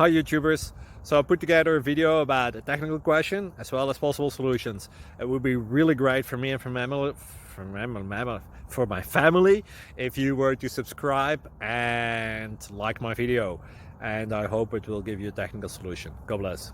Hi YouTubers! So I put together a video about a technical question as well as possible solutions. It would be really great for me and for my family if you were to subscribe and like my video, and I hope it will give you a technical solution. God bless.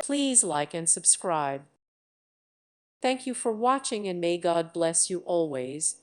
Please like and subscribe. Thank you for watching, and may God bless you always.